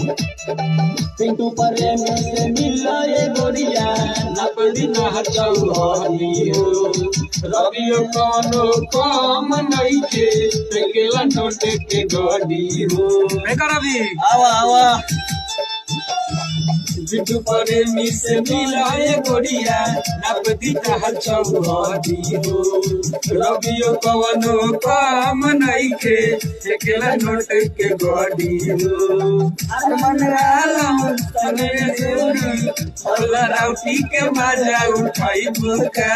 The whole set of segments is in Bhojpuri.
पिंटू प्रेम से मिला ये गोरिया नपदी नहचौहनी हो रवियो कौनो काम नहीं के पेकेला नोटे के गड़ी हो रवि आवा आवा पिंटू प्रेमी से मिला ये गोरिया नपदी नहचौहनी हो रवियो कौनो काम नहीं के पेकेला नोटे के गड़ी हो मन आलम तने जोरी और राउटी के मजा उठाई बुका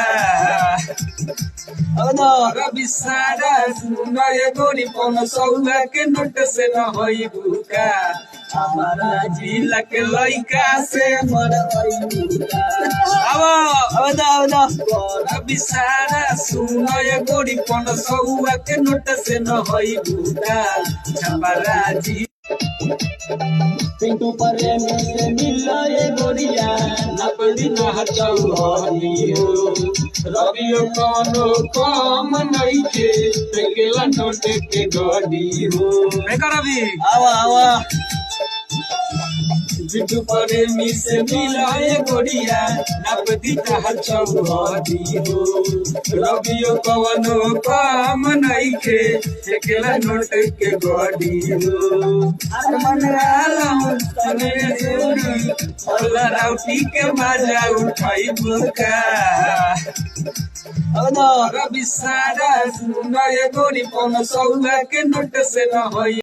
रवि सारा सुना ये गोरी पौन सौला के नोट से न होई बुका हमारा जिला के लइका से रवि सारा सुना ये गोरी पौन सौला के नोट से न होई बुका हमारा जी पिंटू प्रेम से मिला ये गोरिया नपदी नहचौहनी हो रवियो कौनो काम नहीं के पेकेला नोटे के गड़ी हो रवि आवा आवा पिंटू प्रेमी से मिला ये गोरिया नपदी नहचौहनी हो रवियो कौनो काम नहीं के पेकेला नोटे के गड़ी हो मन आलम तने जोरी और राउटी के मजा उठाई बुका रवि सारा सुना ये गोरी पौन सौला के नोट से न होई